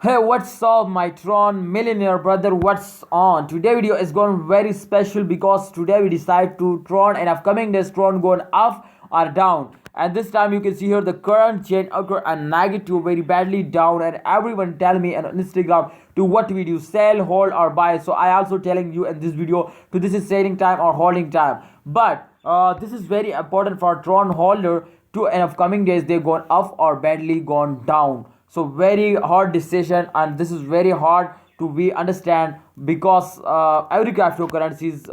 Hey, what's up, my Tron millionaire brother? What's on? Today video is going very special because today we decide to Tron and upcoming days Tron going up or down. And this time you can see here the current chain occur and negative very badly down, and everyone tell me on Instagram to what video sell, hold or buy. So I also telling you in this video to this is selling time or holding time. But this is very important for Tron holder to in upcoming days they gone up or badly gone down. So very hard decision, and this is very hard to we understand because every cryptocurrencies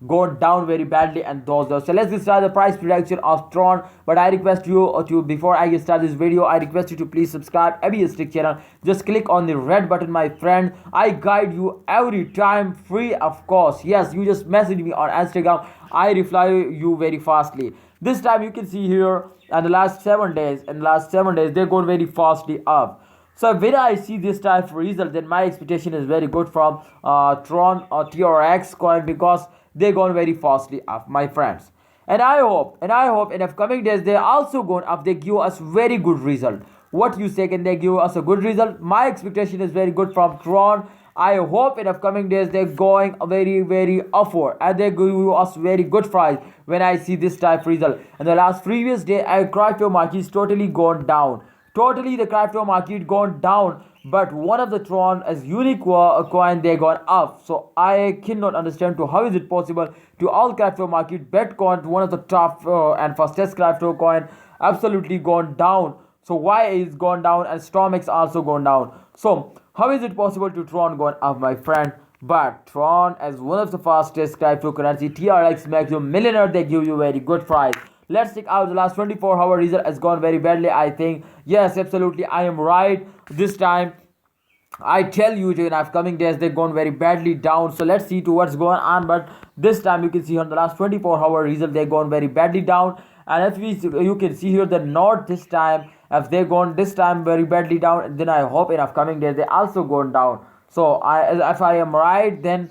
go down very badly and those. So let's get started the price prediction of Tron. But I request you to before I start this video, I request you to please subscribe every stick channel. Just click on the red button, my friend. I guide you every time free, of course. Yes, you just message me on Instagram. I reply you very fastly. This time you can see here and the last 7 days they're going very fastly up. So when I see this type of result, then my expectation is very good from Tron or TRX coin because they're going very fastly up, my friends. And I hope in upcoming days they also going up, they give us very good result. What you say, can they give us a good result? My expectation is very good from Tron. I hope in upcoming days they're going very upward and they give us very good price when I see this type of result. And the last previous day, crypto market is totally gone down. Totally the crypto market gone down, but one of the Tron as unique coin they gone up. So I cannot understand to how is it possible to all crypto market Bitcoin, one of the top and fastest crypto coin, absolutely gone down. So why is gone down and Stormx also gone down? So how is it possible to Tron gone up, my friend? But Tron as one of the fastest cryptocurrency, TRX makes you millionaire, they give you very good price. Let's check out the last 24-hour result has gone very badly, I think. Yes, absolutely, I am right. This time I tell you in upcoming days they're gone very badly down. So let's see to what's going on. But this time you can see on the last 24-hour result they're gone very badly down. And if you can see here the north this time, if they gone this time very badly down, then I hope in upcoming days they also gone down. So if I am right, then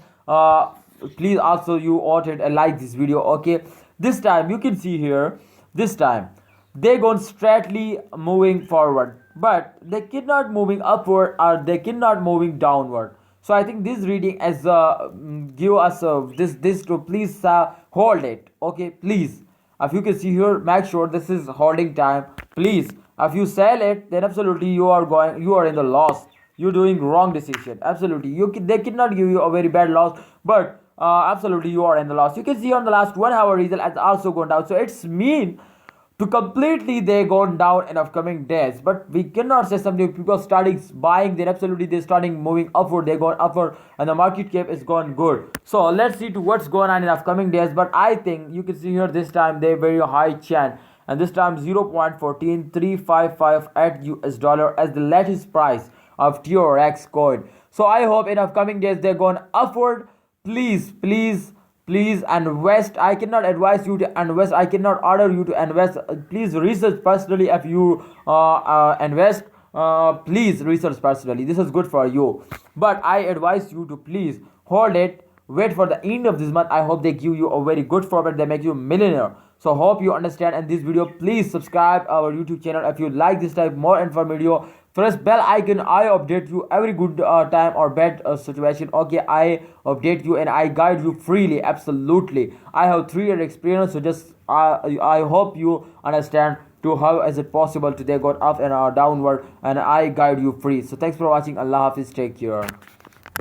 please also you voted and like this video, okay? This time you can see here, this time they gone straightly moving forward, but they cannot moving upward or they cannot moving downward. So I think this reading as give us this to please hold it, okay? Please, if you can see here, make sure this is holding time, please. If you sell it, then absolutely you are in the loss, you're doing wrong decision. Absolutely they cannot give you a very bad loss, but absolutely you are in the loss. You can see on the last 1 hour result has also gone down. So it's mean to completely they gone down in upcoming days, but we cannot say something people starting buying, then absolutely they starting moving upward, they gone upward and the market cap is gone good. So let's see to what's going on in upcoming days. But I think you can see here this time they very high chance, and this time 0.14355 US dollar as the latest price of TRX coin. So I hope in upcoming days they're going upward. Please invest. I cannot advise you to invest, I cannot order you to invest. Please research personally. If you invest, please research personally, this is good for you. But I advise you to please hold it, wait for the end of this month. I hope they give you a very good profit, they make you a millionaire. So hope you understand. And this video, please subscribe our YouTube channel if you like this type more informative video. Press bell icon, I update you every good time or bad situation, okay? I update you and I guide you freely, absolutely. I have 3 year experience, so just I hope you understand to how is it possible to they got up and downward, and I guide you free. So thanks for watching. Allah Hafiz, take care.